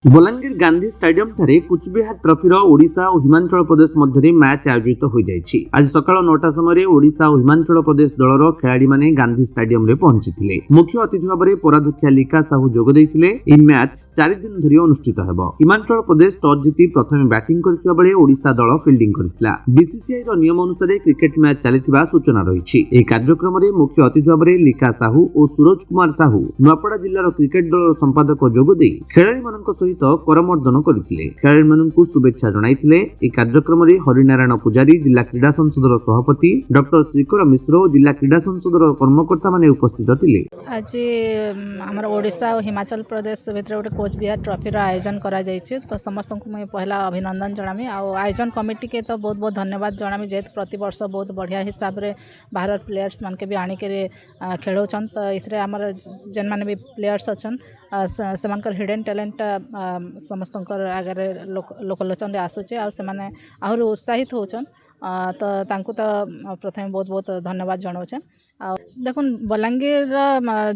Balangir Gandhi stadium ठारे कुचबिहार ट्रॉफीर ओडिशा और Himachal Pradesh Madhya match आयोजित हो जाइछि। आज सकाळ 9टा समय ओडिशा और हिमाचल प्रदेश दलर खेलाड़ी माने गांधी स्टाडियम रे पहुंचीथिले। मुख्य अतिथि भाव में पराध्यक्षा लिका साहू जोग दैथिले। एही मैच 4 दिन धरि अनुष्ठित हेबो। हिमाचल प्रदेश टॉस जीति प्रथमे बैटिंग करथिबा बेले ओडिशा दल फील्डिंग करथिला। बीसीसीआई रो नियम अनुसार क्रिकेट मैच चलिथिबा सूचना रहिछि। एही कार्यक्रम रे मुख्य अतिथि भाव में लिका साहू और सूरज कुमार साहू नुआपड़ा जिल्लार क्रिकेट दल संपादक जोग दे खेलाड़ी मानक सहित करमर्दन करथिले। खेलाड़ी मानकु शुभेच्छा जणाइथिले। ए कार्यक्रम रे हरिनारायण पुजारी, जिला क्रीडा संसदर सभापति डॉक्टर श्रीकर मिश्र और जिला क्रीडा संसदर कर्मकर्ता माने उपस्थित थिले। आज हमर ओडिशा और हिमाचल प्रदेश भितर गोटे कोचबिहार ट्रॉफी आयोजन करा जायछि। तो समस्त को मैं पहला अभिनंदन जणामी आ आयोजन कमिटी के तो बहुत बहुत धन्यवाद जणामी। जेत प्रति वर्ष बहुत बढ़िया हिसाब रे बाहर प्लेयर्स मान के भी आनी के खेलौछन। तो इथरे हमर जेन माने भी प्लेयर्स अछन सेमानकर हिडन टैलेंट समस्तंकर आगे लोकलोचन आसूचे आ सेमाने आहुरी उत्साहित होचन। तो तांकु तो प्रथमे बहुत बहुत धन्यवाद जनाऊे। देखुन बलांगीर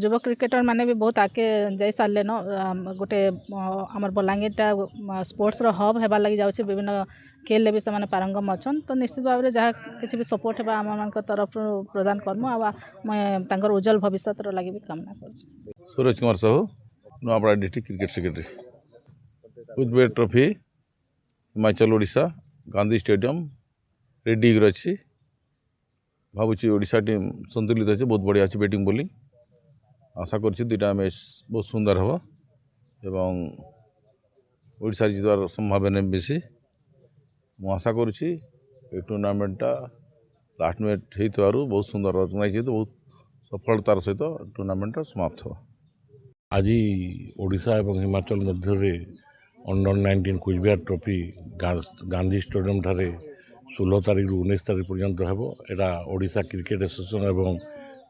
युवा क्रिकेटर माने भी बहुत आगे जाई सारे न। गोटे आमर बलांगीरटा स्पोर्ट्स हब हेबार लगी जाउछे। विभिन्न खेल भी से पारंगम अच्छन। तो निश्चित भाव में जहाँ किसी भी सपोर्ट है आम तरफ प्रदान करमु आ मैं उज्जवल भविष्य लगी भी कामना कर। Suraj Kumar Sahu Nuapada district cricket secretary. Cooch Behar trophy Himachal Odisha Gandhi stadium रेडी अच्छी। भावुची ओडिशा टीम संतुलित अच्छे, बहुत बढ़िया अच्छी बैटिंग बॉलिंग। आशा कर दुईटा मैच बहुत सुंदर हम एवं ओडिशा जीतार संभावना बेसी। मु आशा करुच्ची टूर्नामेंटा लास्ट मैच हो बहुत सुंदर ऑर्गेनाइज हो बहुत सफलतार सहित टूर्नामेंट समाप्त हो। आज ओडिशा एवं हिमाचल मध्य under 19 Cooch Behar trophy Gandhi stadium ठारे 16 तारीख रु 19 तारीख पर्यंत हेबो। एटा ओडिशा क्रिकेट एसोसिएशन एवं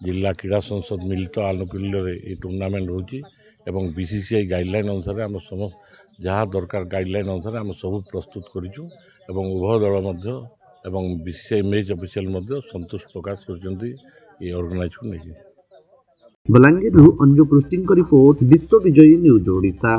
जिला क्रीड़ा संसद मिलित आनुकूल्य ये टूर्नामेंट होची एवं बीसीसीआई गाइडलाइन अनुसार आम समस्त जहाँ दरकार गाइडलाइन अनुसार आम सब प्रस्तुत करिछु एवं उभय दल मध्य एवं बीसीसीआई मैच ऑफिशियल मध्य संतोष प्रकाश करछन्ती ये ऑर्गेनाइज को नहीं। बलांगीर अंजु पृष्टिंग रिपोर्ट विश्व विजयी न्यूज ओडिशा।